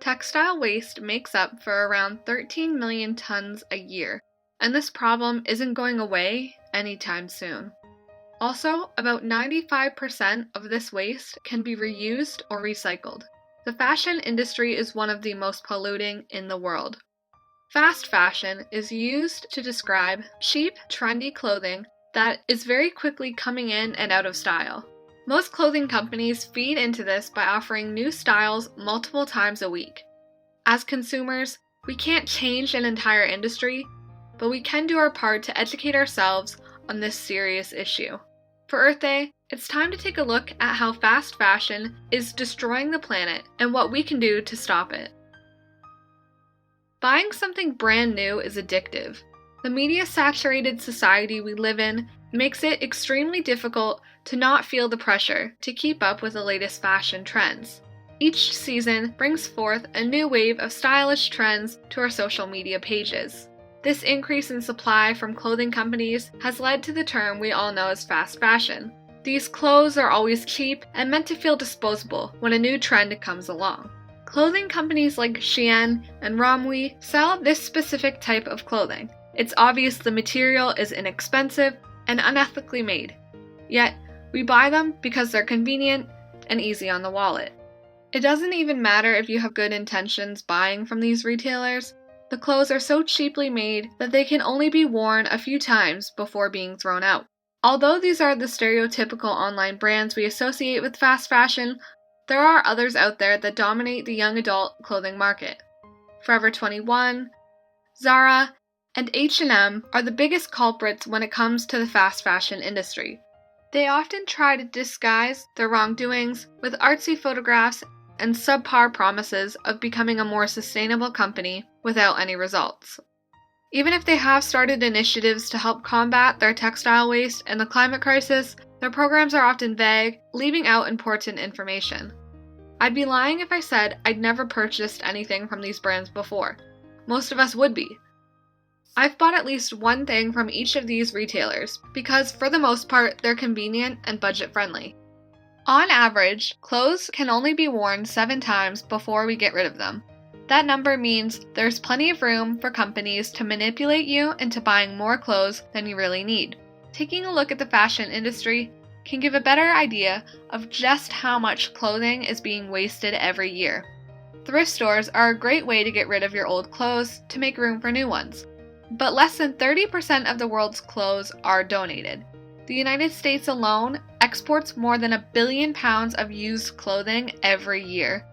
Textile waste makes up for around 13 million tons a year, and this problem isn't going away anytime soon. Also, about 95% of this waste can be reused or recycled. The fashion industry is one of the most polluting in the world. Fast fashion is used to describe cheap, trendy clothing that is very quickly coming in and out of style. Most clothing companies feed into this by offering new styles multiple times a week. As consumers, we can't change an entire industry, but we can do our part to educate ourselves on this serious issue. For Earth Day, it's time to take a look at how fast fashion is destroying the planet and what we can do to stop it. Buying something brand new is addictive. The media-saturated society we live in makes it extremely difficult to not feel the pressure to keep up with the latest fashion trends. Each season brings forth a new wave of stylish trends to our social media pages. This increase in supply from clothing companies has led to the term we all know as fast fashion. These clothes are always cheap and meant to feel disposable when a new trend comes along. Clothing companies like Shein and Romwe sell this specific type of clothing. It's obvious the material is inexpensive and unethically made, yet we buy them because they're convenient and easy on the wallet. It doesn't even matter if you have good intentions buying from these retailers. The clothes are so cheaply made that they can only be worn a few times before being thrown out. Although these are the stereotypical online brands we associate with fast fashion, there are others out there that dominate the young adult clothing market. Forever 21, Zara, and H&M are the biggest culprits when it comes to the fast fashion industry. They often try to disguise their wrongdoings with artsy photographs and subpar promises of becoming a more sustainable company without any results. Even if they have started initiatives to help combat their textile waste and the climate crisis, their programs are often vague, leaving out important information. I'd be lying if I said I'd never purchased anything from these brands before. Most of us would be. I've bought at least one thing from each of these retailers because, for the most part, they're convenient and budget-friendly. On average, clothes can only be worn 7 times before we get rid of them. That number means there's plenty of room for companies to manipulate you into buying more clothes than you really need. Taking a look at the fashion industry can give a better idea of just how much clothing is being wasted every year. Thrift stores are a great way to get rid of your old clothes to make room for new ones. But less than 30% of the world's clothes are donated. The United States alone exports more than 1 billion pounds of used clothing every year.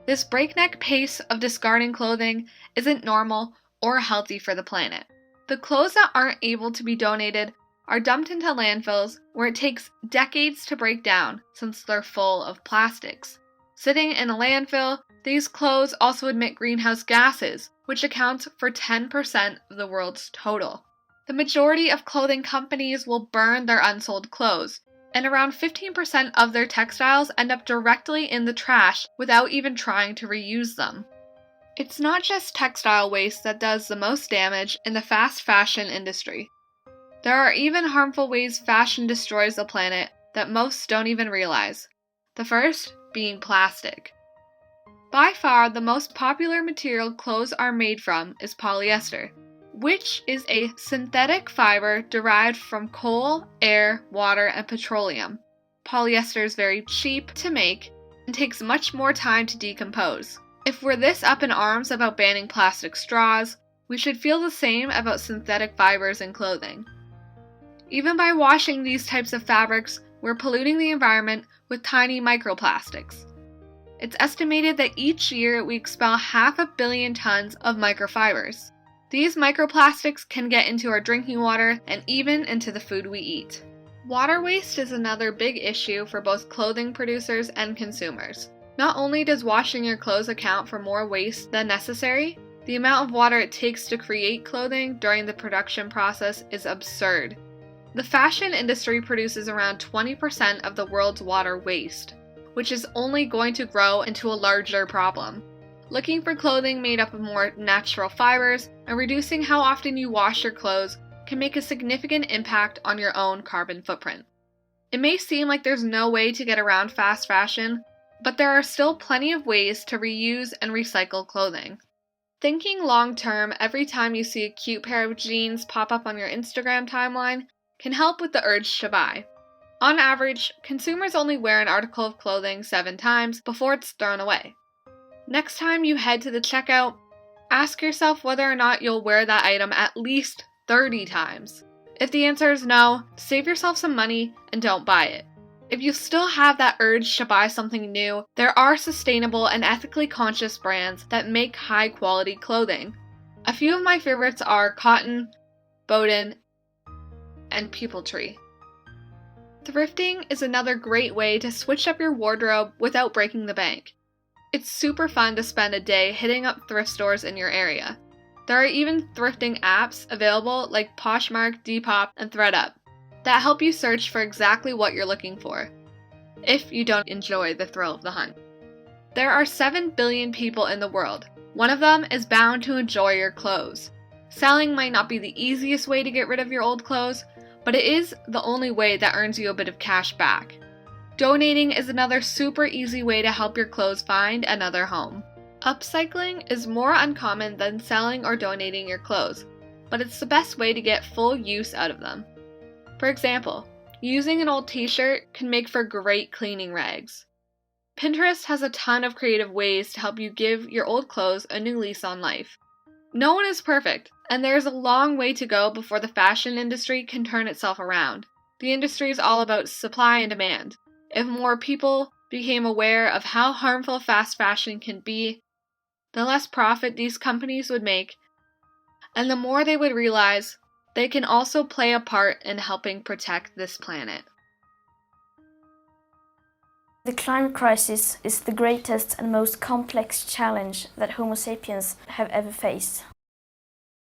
This breakneck pace of discarding clothing isn't normal or healthy for the planet. The clothes that aren't able to be donated are dumped into landfills where it takes decades to break down since they're full of plastics. Sitting in a landfill, these clothes also emit greenhouse gases, which accounts for 10% of the world's total. The majority of clothing companies will burn their unsold clothes, and around 15% of their textiles end up directly in the trash without even trying to reuse them. It's not just textile waste that does the most damage in the fast fashion industry. There are even harmful ways fashion destroys the planet that most don't even realize. The first being plastic. By far, the most popular material clothes are made from is polyester, which is a synthetic fiber derived from coal, air, water, and petroleum. Polyester is very cheap to make and takes much more time to decompose. If we're this up in arms about banning plastic straws, we should feel the same about synthetic fibers in clothing. Even by washing these types of fabrics, we're polluting the environment with tiny microplastics. It's estimated that each year we expel 500 million tons of microfibers. These microplastics can get into our drinking water and even into the food we eat. Water waste is another big issue for both clothing producers and consumers. Not only does washing your clothes account for more waste than necessary, the amount of water it takes to create clothing during the production process is absurd. The fashion industry produces around 20% of the world's water waste, which is only going to grow into a larger problem. Looking for clothing made up of more natural fibers and reducing how often you wash your clothes can make a significant impact on your own carbon footprint. It may seem like there's no way to get around fast fashion, but there are still plenty of ways to reuse and recycle clothing. Thinking long term every time you see a cute pair of jeans pop up on your Instagram timeline can help with the urge to buy. On average, consumers only wear an article of clothing 7 times before it's thrown away. Next time you head to the checkout, ask yourself whether or not you'll wear that item at least 30 times. If the answer is no, save yourself some money and don't buy it. If you still have that urge to buy something new, there are sustainable and ethically conscious brands that make high-quality clothing. A few of my favorites are Cotton, Boden, and People Tree. Thrifting is another great way to switch up your wardrobe without breaking the bank. It's super fun to spend a day hitting up thrift stores in your area. There are even thrifting apps available like Poshmark, Depop, and ThredUp that help you search for exactly what you're looking for, if you don't enjoy the thrill of the hunt. There are 7 billion people in the world. One of them is bound to enjoy your clothes. Selling might not be the easiest way to get rid of your old clothes, but it is the only way that earns you a bit of cash back. Donating is another super easy way to help your clothes find another home. Upcycling is more uncommon than selling or donating your clothes, but it's the best way to get full use out of them. For example, using an old t-shirt can make for great cleaning rags. Pinterest has a ton of creative ways to help you give your old clothes a new lease on life. No one is perfect, and there is a long way to go before the fashion industry can turn itself around. The industry is all about supply and demand. If more people became aware of how harmful fast fashion can be, the less profit these companies would make, and the more they would realize they can also play a part in helping protect this planet. The climate crisis is the greatest and most complex challenge that Homo sapiens have ever faced.